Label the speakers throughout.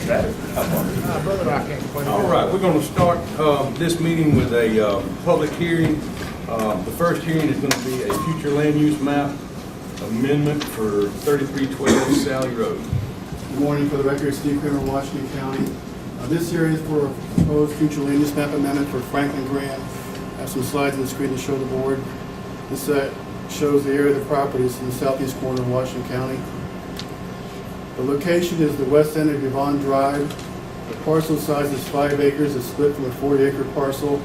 Speaker 1: All right, we're going to start this meeting with a public hearing. The first hearing is going to be a future land use map amendment for 3312 Sally Road.
Speaker 2: Good morning. For the record, Steve Kramer, Washington County. This hearing is for a proposed future land use map amendment for Franklin Grant. I have some slides on the screen to show the board. This shows the area of the properties in the southeast corner of Washington County. The location is the west end of Yvonne Drive. The parcel size is 5 acres. It's split from a 40-acre parcel.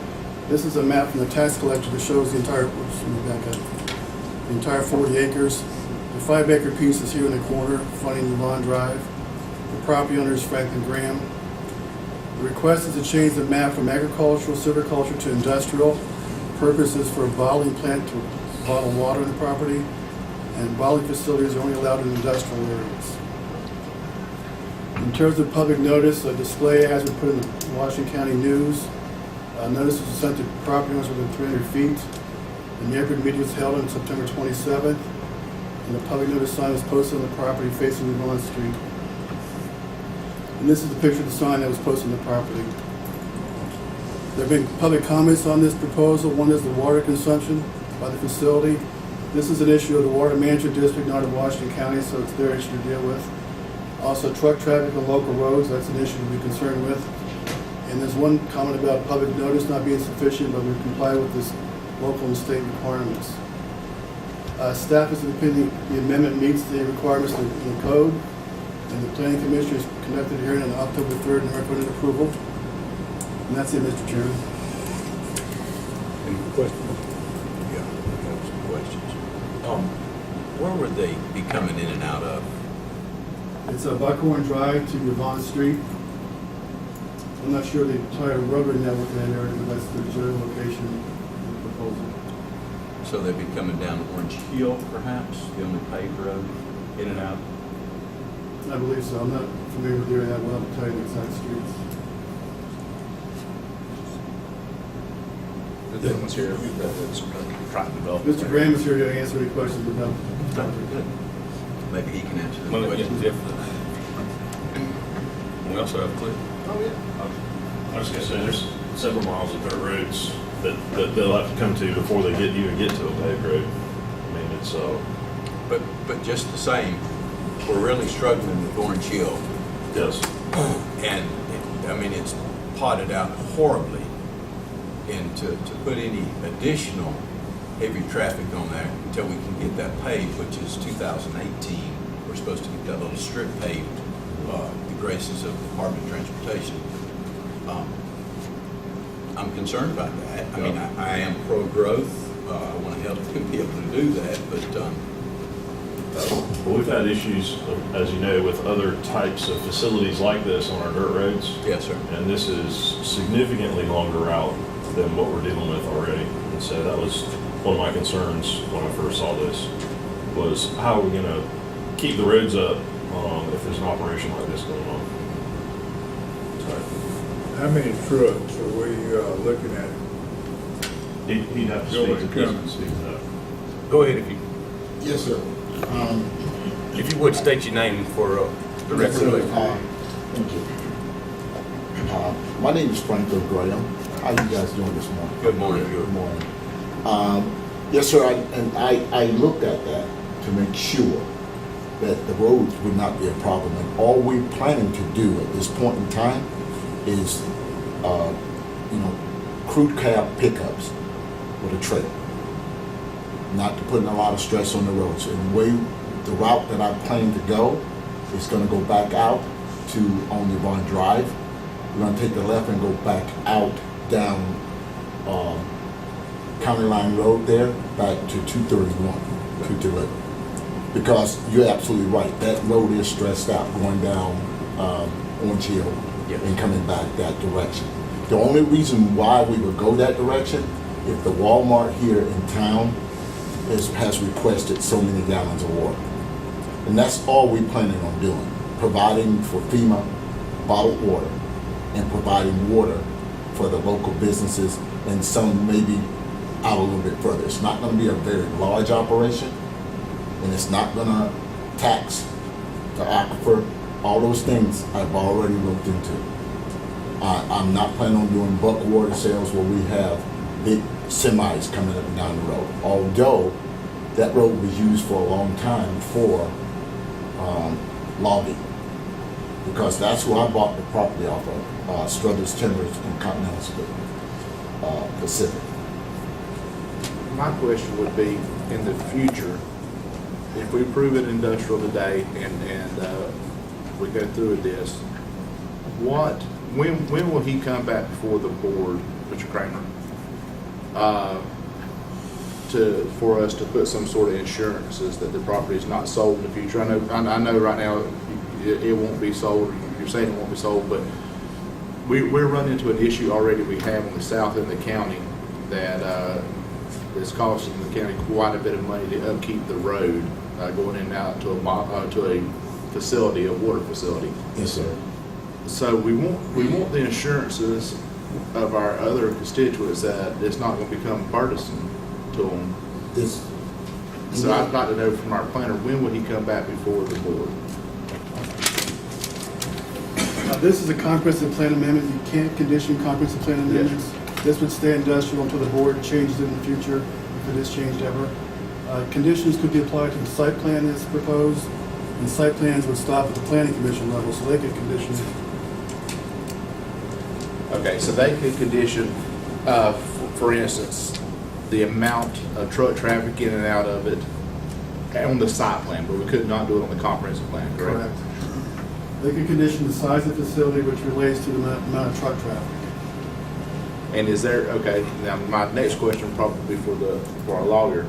Speaker 2: This is a map from the tax collector that shows the entire, the entire 40 acres. The 5-acre piece is here in the corner, fronting Yvonne Drive. The property owner is Franklin Graham. The request is to change the map from agricultural, silviculture to industrial. Purpose is for a bottling plant to bottle water in the property, and bottling facilities are only allowed in industrial areas. In terms of public notice, a display has been put in the Washington County News. Notices were sent to property owners within 300 feet. The neighborhood meeting was held on September 27th, and the public notice sign was posted on the property facing Yvonne Street. And this is the picture of the sign that was posted on the property. There have been public comments on this proposal. One is the water consumption by the facility. This is an issue of the Water Management District, not of Washington County, so it's their issue to deal with. Also, truck traffic on local roads, that's an issue to be concerned with. And there's one comment about public notice not being sufficient, but we comply with this local and state requirements. Staff is of the opinion the amendment meets the requirements in the code, and the Planning Commission has conducted a hearing on October 3rd and recommended approval. And that's it, Mr. Chairman.
Speaker 1: Any questions?
Speaker 3: Yeah, I have some questions. Where would they be coming in and out of?
Speaker 2: It's a Buckhorn Drive to Yvonne Street. I'm not sure the entire rubber network in that area, but that's the general location of the proposal.
Speaker 3: So they'd be coming down Orange Hill, perhaps, the only paved road, in and out?
Speaker 2: I believe so. I'm not familiar with the area that well to tell you the exact streets.
Speaker 3: The gentleman's here, that's private development.
Speaker 2: Mr. Graham is here to answer any questions about the property.
Speaker 3: Good. Maybe he can answer the
Speaker 1: Well, yeah,
Speaker 3: question.
Speaker 1: definitely. We also have Cliff.
Speaker 2: Oh, yeah.
Speaker 4: I was gonna say, there's several miles of dirt roads that they'll have to come to before they even get to a paved road. I mean, it's,
Speaker 3: But just the same, we're really struggling with Orange Hill.
Speaker 4: yes.
Speaker 3: And, I mean, it's potted out horribly. And to put any additional heavy traffic on there until we can get that paved, which is 2018, we're supposed to get that little strip paved, the graces of the Department of Transportation. I'm concerned about that. I mean, I am pro-growth. I want to help them be able to do that, but
Speaker 4: Well, we've had issues, as you know, with other types of facilities like this on our dirt roads.
Speaker 3: yes, sir.
Speaker 4: And this is significantly longer route than what we're dealing with already. And so that was one of my concerns when I first saw this, was how are we gonna keep the roads up if there's an operation like this going on?
Speaker 5: How many trucks are we looking at?
Speaker 4: He'd have to
Speaker 5: Go
Speaker 4: speak
Speaker 5: ahead,
Speaker 4: to this
Speaker 5: come.
Speaker 4: and speak to that.
Speaker 1: Go ahead if you,
Speaker 6: Yes, sir.
Speaker 1: if you would state your name for the
Speaker 6: Yes, sir.
Speaker 1: record.
Speaker 6: Thank you. My name is Franklin Graham. How you guys doing this morning?
Speaker 3: Good morning.
Speaker 6: Good morning. Yes, sir. I looked at that to make sure that the roads would not be a problem. And all we're planning to do at this point in time is, crude cab pickups with a trailer. Not to put a lot of stress on the roads. And the route that I plan to go is going to go back out to on Yvonne Drive. We're going to take the left and go back out down County Line Road there, back to 231 to deliver. Because you're absolutely right, that road is stressed out going down Orange Hill and coming back that direction. The only reason why we would go that direction, if the Walmart here in town has requested so many gallons of water. And that's all we're planning on doing, providing for FEMA bottled water and providing water for the local businesses and some maybe out a little bit further. It's not going to be a very large operation, and it's not going to tax the aquifer All those things I've already looked into. I'm not planning on doing bulk water sales where we have big semis coming up and down the road. Although that road was used for a long time for logging, because that's who I bought the property off of, Struthers Timbers and Continental Pacific.
Speaker 7: My question would be, in the future, if we approve it industrial today and we go through with this, when will he come back before the board, Mr. Kramer, for us to put some sort of insurances that the property is not sold in the future? I know right now it won't be sold. You're saying it won't be sold, but we're running into an issue already we have on the south end of the county that is costing the county quite a bit of money to upkeep the road going in and out to a facility, a water facility.
Speaker 6: Yes, sir.
Speaker 7: So we want the insurances of our other constituents that it's not going to become burdensome to them. So I'd like to know from our planner, when will he come back before the board?
Speaker 2: This is a comprehensive plan amendment. You can't condition comprehensive plan amendments. This would stay industrial until the board changes it in the future, if it is changed ever. Conditions could be applied to the site plan as proposed, and site plans would stop at the planning commission level, so they could condition it.
Speaker 7: Okay, so they could condition, for instance, the amount of truck traffic in and out of it on the site plan, but we could not do it on the comprehensive plan, correct?
Speaker 2: Correct. They could condition the size of the facility, which relates to the amount of truck traffic.
Speaker 7: And is there, okay, now my next question probably for our lawyer,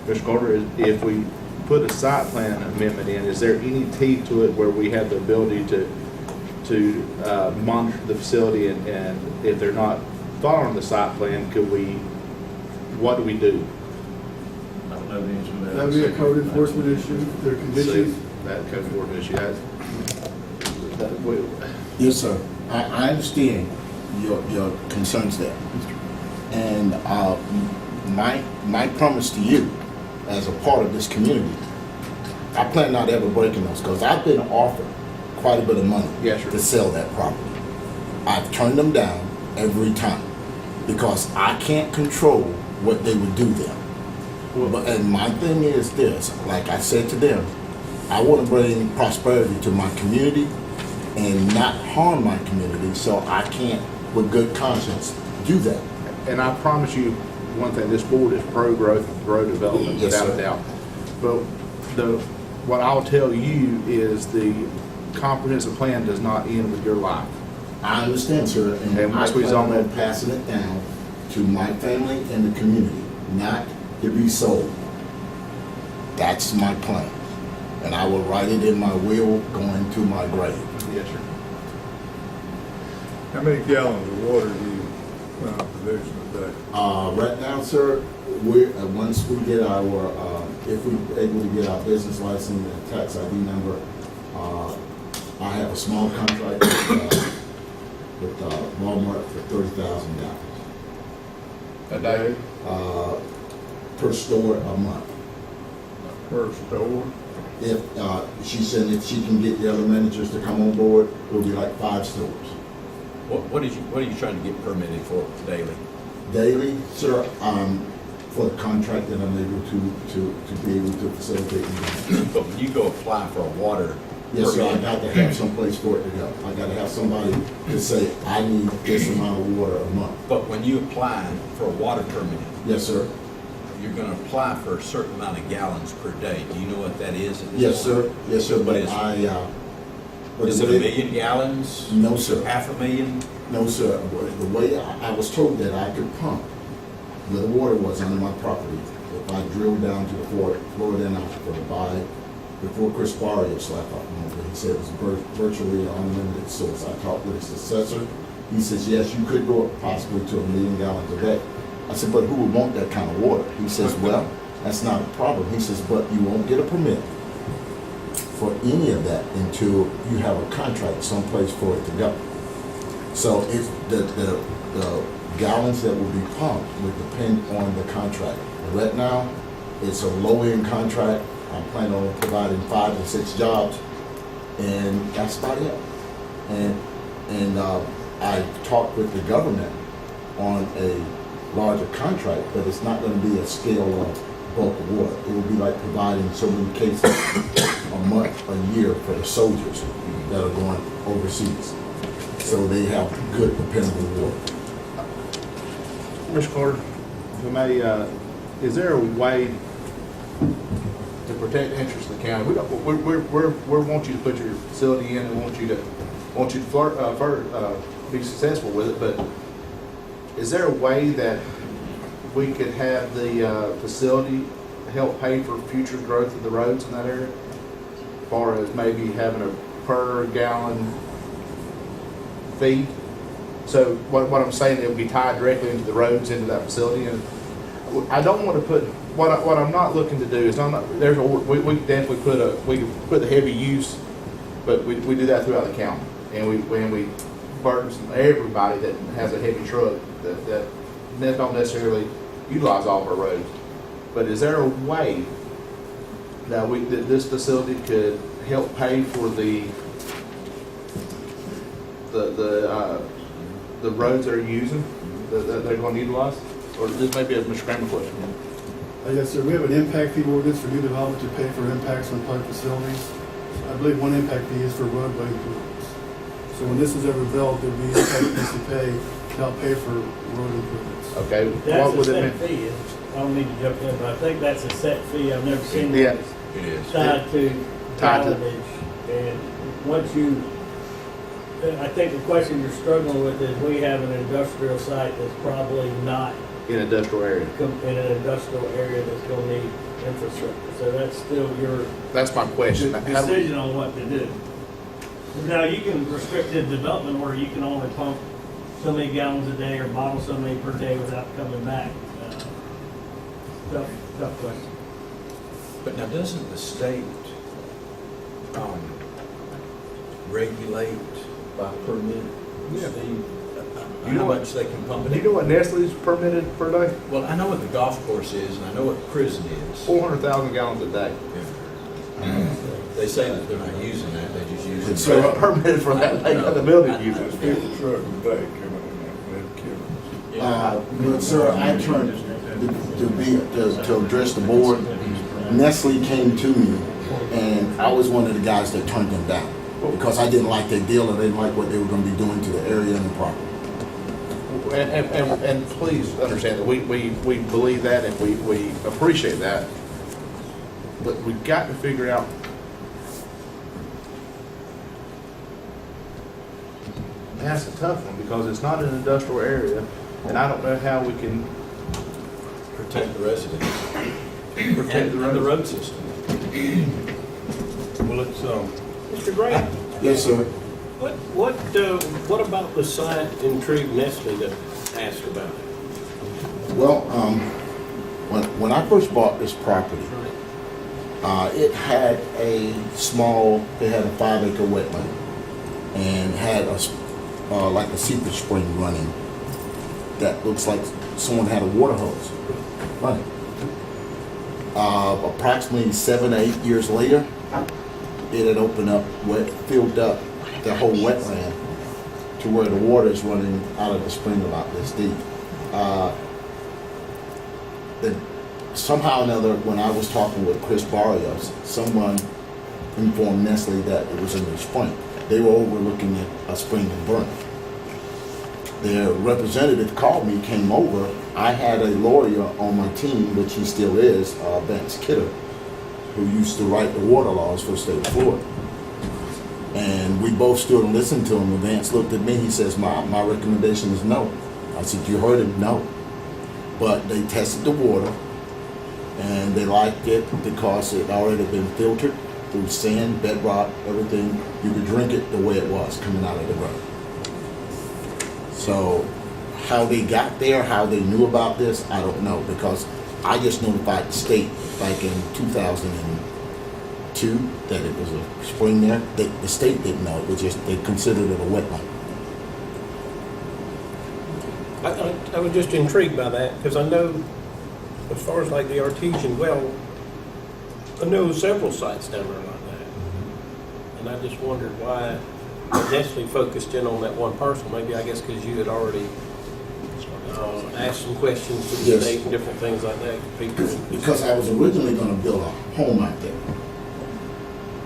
Speaker 7: Mr. Carter, is if we put a site plan amendment in, is there any teeth to it where we have the ability to monitor the facility, and if they're not following the site plan, what do we do?
Speaker 5: I don't know the answer to that.
Speaker 2: That would be a code enforcement issue. There are conditions.
Speaker 7: See, that code enforcement issue,
Speaker 6: Yes, sir. I understand your concerns there. And my promise to you, as a part of this community, I plan not ever breaking those, because I've been offered quite a bit of money
Speaker 7: Yes, sir.
Speaker 6: to sell that property. I've turned them down every time, because I can't control what they would do there. And my thing is this, like I said to them, I want to bring prosperity to my community and not harm my community, so I can't, with good conscience, do that.
Speaker 7: And I promise you, one thing, this board is pro-growth, pro-development,
Speaker 6: Yes,
Speaker 7: without
Speaker 6: sir.
Speaker 7: a doubt. But what I'll tell you is the comprehensive plan does not end with your life.
Speaker 6: I understand, sir, and
Speaker 7: And
Speaker 6: I
Speaker 7: once we
Speaker 6: plan
Speaker 7: zone
Speaker 6: on
Speaker 7: it-
Speaker 6: passing it down to my family and the community, not to be sold. That's my plan, and I will write it in my will going to my grave.
Speaker 7: Yes, sir.
Speaker 5: How many gallons of water do you plan on producing a day?
Speaker 6: Right now, sir, once we get our, if we're able to get our business license and tax ID number, I have a small contract with Walmart for 30,000 gallons.
Speaker 7: A day?
Speaker 6: Per store a month.
Speaker 5: Per store?
Speaker 6: If, she said if she can get the other managers to come on board, it'll be like 5 stores.
Speaker 3: What are you trying to get permitted for daily?
Speaker 6: Daily, sir, for the contract that I'm able to be able to facilitate.
Speaker 3: But when you go apply for a water
Speaker 6: Yes, sir, I
Speaker 3: permit,
Speaker 6: got to have some place for it to go. I got to have somebody to say, I need this amount of water a month.
Speaker 3: but when you apply for a water permit,
Speaker 6: Yes, sir.
Speaker 3: you're going to apply for a certain amount of gallons per day. Do you know what that is? at this
Speaker 6: Yes, sir.
Speaker 3: point?
Speaker 6: Yes, sir,
Speaker 3: What
Speaker 6: but
Speaker 3: is it? Is it 1,000,000 gallons?
Speaker 6: No, sir.
Speaker 3: 500,000?
Speaker 6: No, sir. The way I was told that I could pump where the water was under my property. If I drilled down to the Florida and I could buy, before Chris Barrios left off, he said it was virtually an unlimited source. I talked with his assessor. He says, yes, you could go up possibly to 1,000,000 gallons a day. I said, but who would want that kind of water? He says, well, that's not a problem. He says, but you won't get a permit for any of that until you have a contract someplace for it to go. So it's the gallons that will be pumped would depend on the contract. Right now, it's a low-end contract. I'm planning on providing 5 to 6 jobs. and that's about it. And I talked with the government on a larger contract, but it's not going to be a scale of bulk of water. It will be like providing so many cases a month, a year for the soldiers that are going overseas, so they have good, dependable water.
Speaker 7: Mr. Carter, if we may, is there a way to protect the interests of the county? We want you to put your facility in and want you to be successful with it, but is there a way that we could have the facility help pay for future growth of the roads in that area? As far as maybe having a per gallon fee? So what I'm saying, it would be tied directly into the roads, into that facility. And I don't want to put, what I'm not looking to do is, we could definitely we could put the heavy use, but we do that throughout the county. And we burden everybody that has a heavy truck that don't necessarily utilize all of our roads. But is there a way that this facility could help pay for the roads they're using, that they're going to utilize? Or this may be a Mr. Kramer question.
Speaker 2: Yes, sir. We have an impact fee ordinance for new development to pay for impacts on public facilities. I believe one impact fee is for roadway improvements. So when this is ever developed, there'll be impact fees to pay to help pay for road improvements.
Speaker 7: Okay,
Speaker 8: That's
Speaker 7: what
Speaker 8: a
Speaker 7: would
Speaker 8: set
Speaker 7: it mean?
Speaker 8: fee. I don't need to jump in, but I think that's a set fee. I've never seen one
Speaker 7: Yeah.
Speaker 8: that's
Speaker 3: It is.
Speaker 8: tied to
Speaker 7: Tied to-
Speaker 8: mileage. And once you, I think the question you're struggling with is we have an industrial site that's probably not
Speaker 7: In an industrial area.
Speaker 8: in an industrial area that's gonna need infrastructure. So that's still your
Speaker 7: That's my question.
Speaker 8: decision on what to do. Now, you can restrict the development where you can only pump so many gallons a day or bottle so many per day without coming back. Tough question.
Speaker 3: But now, doesn't the state regulate by permit?
Speaker 7: Yeah.
Speaker 3: Steve,
Speaker 7: You know
Speaker 3: how
Speaker 7: what-
Speaker 3: much they can pump
Speaker 7: Do
Speaker 3: it?
Speaker 7: you know what Nestle's permitted per day?
Speaker 3: Well, I know what the golf course is, and I know what prison is.
Speaker 7: 400,000 gallons a day.
Speaker 3: They say that they're not using that, they just use it.
Speaker 7: So it's permitted for that, they got the building users.
Speaker 5: Every truck today coming in there, they're killing.
Speaker 6: But sir, I turned to address the board. Nestle came to me, and I was one of the guys that turned them down because I didn't like their deal and I didn't like what they were going to be doing to the area and the property.
Speaker 7: And please understand that we believe that and we appreciate that. But we've got to figure out. That's a tough one because it's not an industrial area and I don't know how we can
Speaker 3: Protect the residents.
Speaker 7: protect the
Speaker 3: And the
Speaker 7: road.
Speaker 3: road system.
Speaker 5: Well, it's,
Speaker 9: Mr. Grant,
Speaker 6: Yes, sir.
Speaker 9: what about the site intrigued Nestle to ask about it?
Speaker 6: Well, when I first bought this property, it had a 5-acre wetland and had like a seepage spring running that looks like someone had a water hose running. Approximately 7 or 8 years later, it had opened up, filled up the whole wetland to where the water is running out of the spring about this deep. Somehow or another, when I was talking with Chris Barrios, someone informed Nestle that it was in the spring. They were overlooking a spring in Vernon. Their representative called me, came over. I had a lawyer on my team, which he still is, Vance Kidder, who used to write the water laws for the state of Florida. And we both stood and listened to him, and Vance looked at me, he says, my recommendation is no. I said, you heard him, no. But they tested the water, and they liked it because it already been filtered through sand, bedrock, everything. You could drink it the way it was coming out of the ground. So how they got there, how they knew about this, I don't know, because I just notified the state back in 2002 that it was a spring there. The state didn't know, it was just, they considered it a wetland.
Speaker 9: I was just intrigued by that, because I know, as far as like the artesian well, I know several sites down there like that. and I just wondered why Nestle focused in on that one parcel. Maybe, I guess, because you had already asked some questions to the
Speaker 6: Yes.
Speaker 9: state and different things like that. People.
Speaker 6: Because I was originally gonna build a home out there.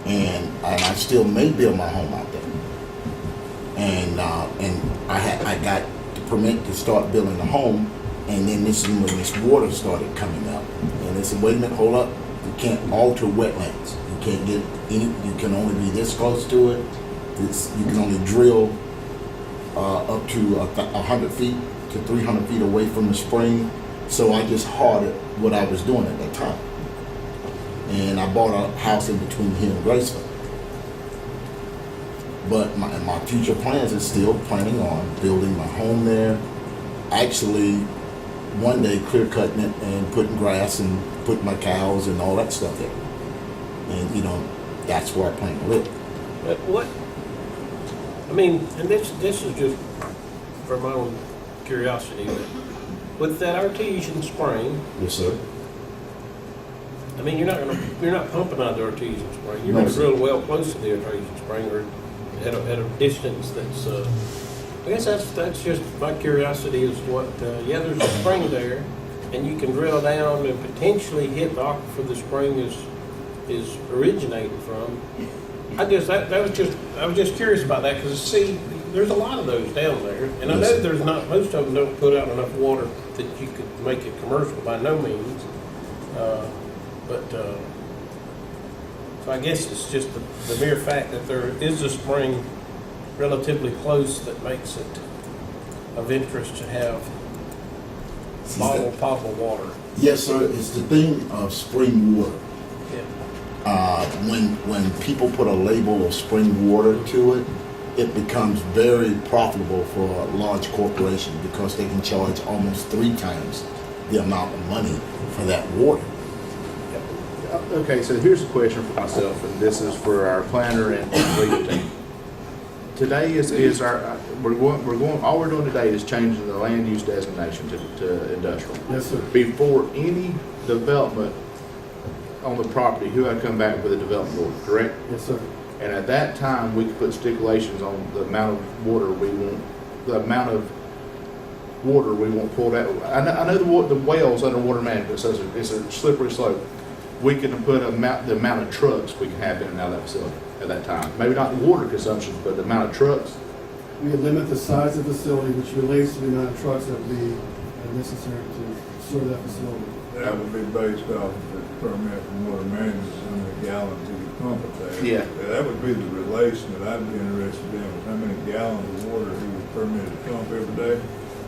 Speaker 6: And I still may build my home out there. And I got the permit to start building the home, and then this is when this water started coming up. And they said, wait a minute, hold up, you can't alter wetlands. You can't get any, you can only be this close to it. You can only drill up to 100 feet to 300 feet away from the spring. So I just halted what I was doing at that time. And I bought a house in between here and Graceville. But my future plans is still planning on building my home there. Actually, one day clear cutting it and putting grass and putting my cows and all that stuff there. And that's where I plan to live.
Speaker 9: But what? I mean, and this is just for my own curiosity. But with that artesian spring,
Speaker 6: Yes, sir.
Speaker 9: I mean, you're not pumping out the artesian spring. You're
Speaker 6: No,
Speaker 9: going to
Speaker 6: sir.
Speaker 9: drill a well close to the artesian spring, or at a distance that's. I guess that's just my curiosity is what. Yeah, there's a spring there, and you can drill down and potentially hit the aquifer the spring is originating from. I was just curious about that because see, there's a lot of those down there, and I
Speaker 6: Yes,
Speaker 9: know
Speaker 6: sir.
Speaker 9: there's not most of them don't put out enough water that you could make it commercial by no means. So I guess it's just the mere fact that there is a spring relatively close that makes it of interest to have
Speaker 6: See, that-
Speaker 9: potable water.
Speaker 6: Yes, sir. It's the thing of spring water.
Speaker 9: Yeah.
Speaker 6: When people put a label of spring water to it, it becomes very profitable for a large corporation because they can charge almost 3 times the amount of money for that water.
Speaker 7: Okay, so here's a question for myself, and this is for our planner and legal team. Today is our, we're going, all we're doing today is changing the land use designation to industrial.
Speaker 2: Yes, sir.
Speaker 7: Before any development on the property, who had come back with a development order, correct?
Speaker 2: Yes, sir.
Speaker 7: And at that time, we could put stipulations on the amount of water we want, pulled out. I know the wells underwater management, so it's a slippery slope. We can put the amount of trucks we can have in and out of that facility at that time. Maybe not the water consumption, but the amount of trucks.
Speaker 2: We would limit the size of the facility, which relates to the amount of trucks that would be necessary to serve that facility.
Speaker 5: That would be based off of the permit from water management, how many gallons you can pump it there.
Speaker 7: Yeah.
Speaker 5: That would be the relation that I'd be interested in, was how many gallons of water he was permitted to pump every day.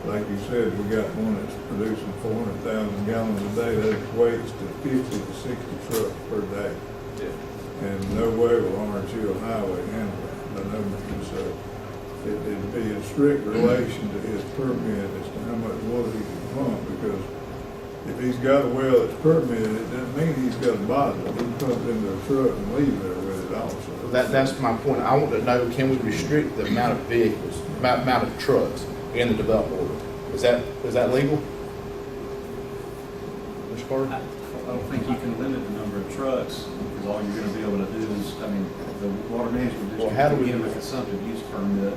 Speaker 5: Like you said, we got one that's producing 400,000 gallons a day. That equates to 50 to 60 trucks per day.
Speaker 7: Yeah.
Speaker 5: And no way will Orange Hill Highway handle that. But no, so it'd be a strict relation to his permit as to how much water he can pump, because if he's got a well that's permitted, it doesn't mean he's got a bottle. He can pump it into a truck and leave there with it also.
Speaker 7: That's my point. I want to know, can we restrict the amount of vehicles, amount of trucks in the development order? Is that legal? Mr. Carter?
Speaker 10: I don't think you can limit the number of trucks, because all you're gonna be able to do is, the water management
Speaker 7: Well, how do
Speaker 10: district
Speaker 7: we-
Speaker 10: begin with a consumptive use permit,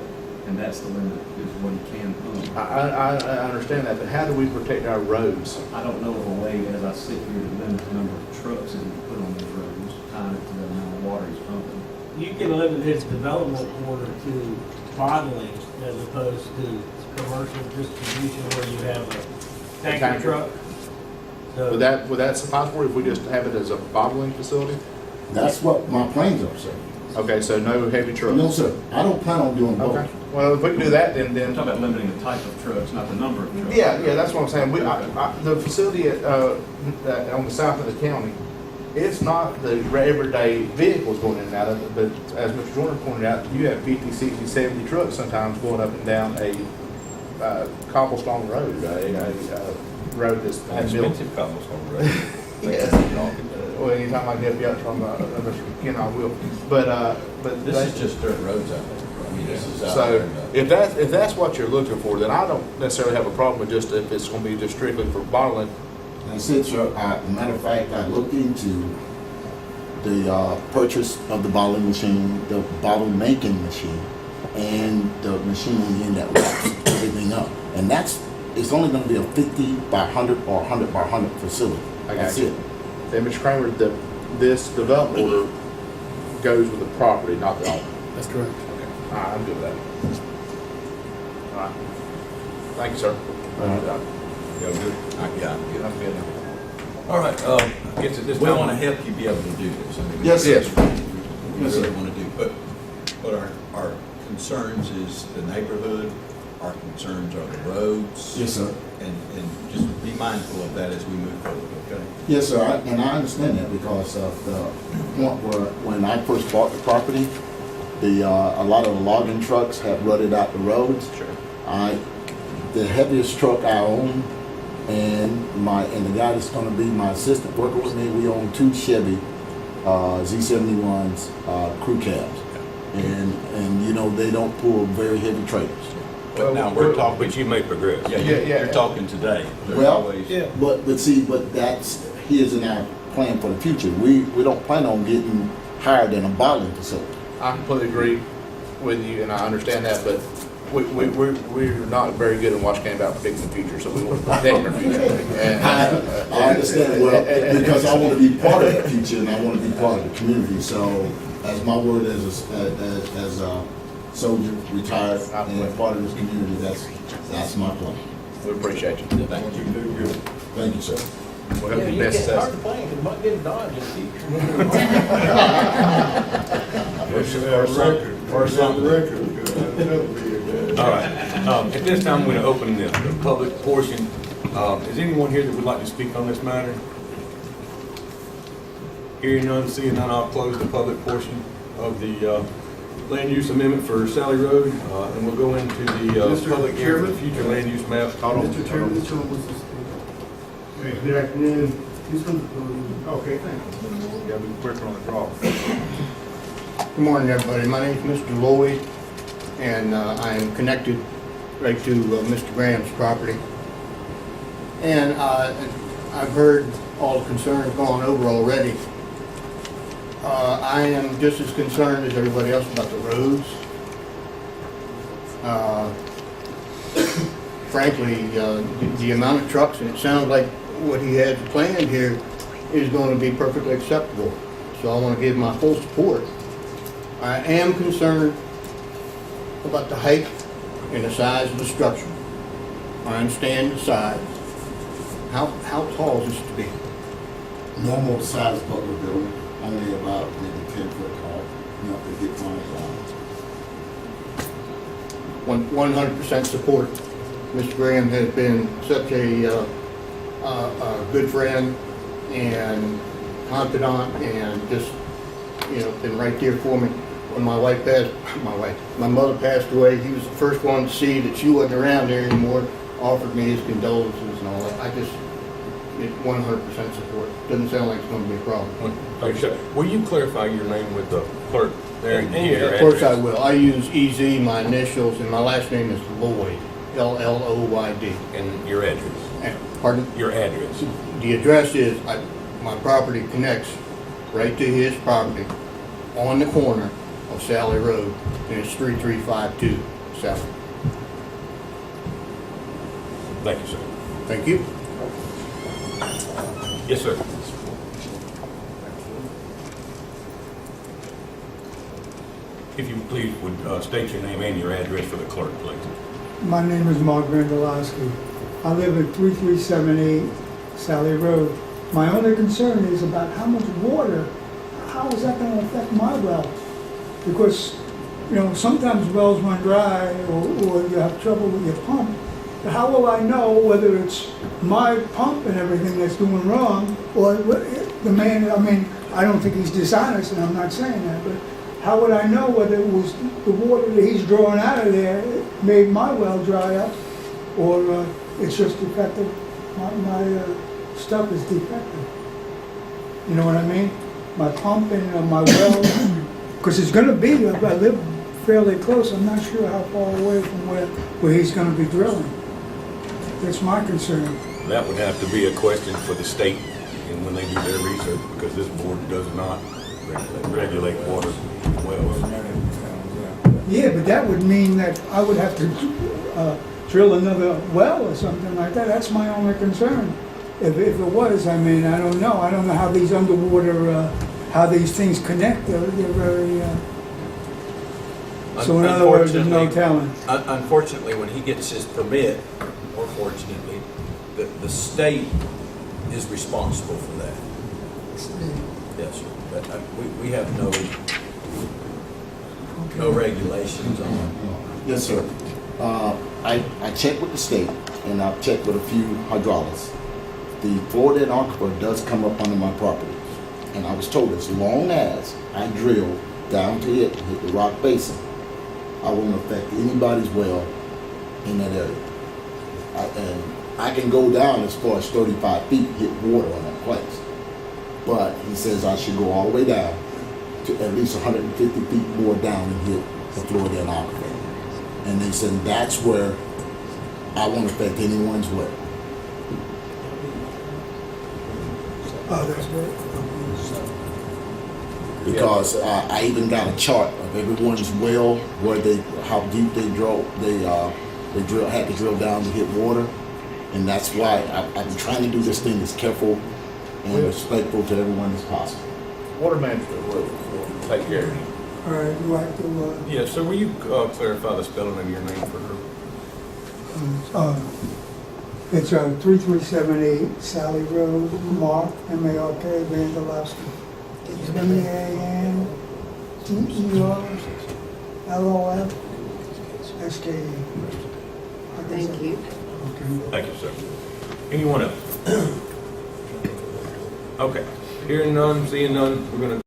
Speaker 10: and that's the limit, is what you can pump.
Speaker 7: I understand that, but how do we protect our roads?
Speaker 10: I don't know of a way, as I sit here, to limit the number of trucks that you put on those roads, tying it to the amount of water he's pumping.
Speaker 8: You can limit his development order to bottling as opposed to commercial distribution where you have a tanker
Speaker 7: Tanker.
Speaker 8: truck. So
Speaker 7: Would that suffice for you if we just have it as a bottling facility?
Speaker 6: That's what my plans are, sir.
Speaker 7: Okay, so no heavy trucks?
Speaker 6: No, sir. I don't plan on doing both.
Speaker 7: Okay, well, if we can do that,
Speaker 10: I'm
Speaker 7: then,
Speaker 10: talking about limiting the type of trucks, not the number of trucks.
Speaker 7: yeah, that's what I'm saying. The facility on the south of the county, it's not the everyday vehicles going in and out of it, but as Mr. Jordan pointed out, you have 50, 60, 70 trucks sometimes going up and down a cobblestone road, a road that's had built.
Speaker 3: Expensive cobblestone road.
Speaker 7: Yes. Well, anytime I get out from Mr. Ken, I will. But
Speaker 3: This is just dirt roads out there. I mean, this is out
Speaker 7: so
Speaker 3: there.
Speaker 7: if that's what you're looking for, then I don't necessarily have a problem with just if it's going to be just strictly for bottling.
Speaker 6: That's it, sir. Matter of fact, I looked into the purchase of the bottling machine, the bottle making machine, and the machine on the end that wraps everything up. And it's only gonna be a 50 by 100 or 100 by 100 facility.
Speaker 7: I got
Speaker 6: That's
Speaker 7: you.
Speaker 6: it.
Speaker 7: Then, Mr. Kramer, this development order goes with the property, not the owner.
Speaker 2: That's correct.
Speaker 7: Okay. All right, I'm good with that. All right. Thank you, sir.
Speaker 1: Y'all good?
Speaker 3: Yeah, I'm good.
Speaker 7: I'm good.
Speaker 1: All right, I guess at this
Speaker 3: We
Speaker 1: time.
Speaker 3: want to help you be able to do this. I mean,
Speaker 6: Yes, sir.
Speaker 7: Yes.
Speaker 3: We really want to do, but our concerns is the neighborhood, our concerns are the roads.
Speaker 6: Yes, sir.
Speaker 3: And just be mindful of that as we move forward, okay?
Speaker 6: Yes, sir, and I understand that because of the point where, when I first bought the property, a lot of the logging trucks have rutted out the roads.
Speaker 7: Sure.
Speaker 6: The heaviest truck I own, and the guy that's gonna be my assistant working with me, we own 2 Chevy Z71s, crew cabs. And you know, they don't pull very heavy trailers.
Speaker 3: But now we're talking,
Speaker 1: But you may progress.
Speaker 3: yeah, you're talking today. There's
Speaker 6: Well,
Speaker 3: always-
Speaker 9: Yeah.
Speaker 6: But that's here's in our plan for the future. We don't plan on getting hired in a bottling facility.
Speaker 7: I completely agree with you, and I understand that, but we're not very good in Washington County about predicting the future, so we want to protect our future.
Speaker 6: I understand well because I want to be part of that future and I want to be part of the community. So, as my word as a soldier, retired, and part of this community, that's my plan.
Speaker 7: We appreciate you.
Speaker 3: Thank you.
Speaker 6: Thank you, sir.
Speaker 7: We'll
Speaker 9: Yeah,
Speaker 7: help you
Speaker 9: you
Speaker 7: best
Speaker 9: get hard
Speaker 7: assess.
Speaker 9: to plan, 'cause you might get a Dodge in the future.
Speaker 5: First on the record, because that'll be a good.
Speaker 1: All right, at this time, I'm going to open the public portion. Is anyone here that would like to speak on this matter? Hearing none, seeing none, I'll close the public portion of the land use amendment for Sally Road, and we'll go into the
Speaker 2: Mr.
Speaker 1: public hearing for the
Speaker 2: Chairman?
Speaker 1: future land use map.
Speaker 2: Mr. Chairman, this one was this.
Speaker 5: Good afternoon.
Speaker 2: He's from the podium.
Speaker 5: Okay, thank you. Gotta be quicker on the draw.
Speaker 11: Good morning, everybody. My name is Mr. Lloyd, and I am connected right to Mr. Graham's property. And I've heard all the concerns gone over already. I am just as concerned as everybody else about the roads. Frankly, the amount of trucks, and it sounds like what he has planned here is going to be perfectly acceptable. So I want to give my full support. I am concerned about the height and the size of the structure. I understand the size. How tall is this to be?
Speaker 6: Normal size public building, only about maybe 10 foot tall, enough to get my
Speaker 11: 100% support. Mr. Graham has been such a good friend and confidant, and just, been right there for me. When my mother passed away, he was the first one to see that she wasn't around there anymore, offered me his condolences and all that. I just, 100% support. Doesn't sound like it's gonna be a problem.
Speaker 1: Like I said, will you clarify your name with the clerk there? and
Speaker 11: And
Speaker 1: your
Speaker 11: of course I
Speaker 1: address?
Speaker 11: will. I use EZ, my initials, and my last name is Lloyd, Lloyd.
Speaker 1: And your address?
Speaker 11: Pardon?
Speaker 1: Your address.
Speaker 11: The address is, my property connects right to his property on the corner of Sally Road, and it's 3352 Sally.
Speaker 1: Thank you, sir.
Speaker 11: Thank you.
Speaker 1: Yes, sir. If you please would state your name and your address for the clerk, please.
Speaker 12: My name is Mark Grandolowski. I live at 3378 Sally Road. My only concern is about how much water, how is that going to affect my wells? Because, sometimes wells run dry or you have trouble with your pump. But how will I know whether it's my pump and everything that's doing wrong or the man, I don't think he's dishonest, and I'm not saying that, but how would I know whether it was the water that he's drawing out of there made my well dry up, or it's just defective, my stuff is defective? You know what I mean? My pump and my well, because it's going to be, I live fairly close, I'm not sure how far away from where he's going to be drilling. That's my concern.
Speaker 1: That would have to be a question for the state and when they do their research, because this board does not
Speaker 4: Regulate water wells.
Speaker 12: Yeah, but that would mean that I would have to drill another well or something like that. That's my only concern. If it was, I mean, I don't know. I don't know how these underwater, how these things connect. They're very, so in other words, there's no telling.
Speaker 3: Unfortunately, when he gets his permit, or fortunately, the state is responsible for that. Yes, sir. But we have no regulations on it.
Speaker 6: Yes, sir. I checked with the state, and I've checked with a few hydraulics. The Florida aquifer does come up under my property, and I was told as long as I drill down to it and hit the rock basin, I won't affect anybody's well in that area. And I can go down as far as 35 feet, hit water on that place. But he says I should go all the way down to at least 150 feet more down and hit the Florida aquifer. And they said that's where I won't affect anyone's well.
Speaker 12: Oh, that's good.
Speaker 6: Because I even got a chart of everyone's well where how deep they had to drill down to hit water, and that's why I've been trying to do this thing as careful and respectful to everyone as possible.
Speaker 7: Water management will take care of it.
Speaker 12: All right, you like to,
Speaker 1: Yeah, so will you clarify the spelling of your name for her?
Speaker 12: it's 3378 Sally Road, Mark, M-A-R-K, Vandalowski. It's M-A-N-D-E-R-L-O-F-S-K-E.
Speaker 13: Thank you.
Speaker 12: Okay.
Speaker 1: Thank you, sir. Anyone else? Okay, hearing none, seeing none, we're gonna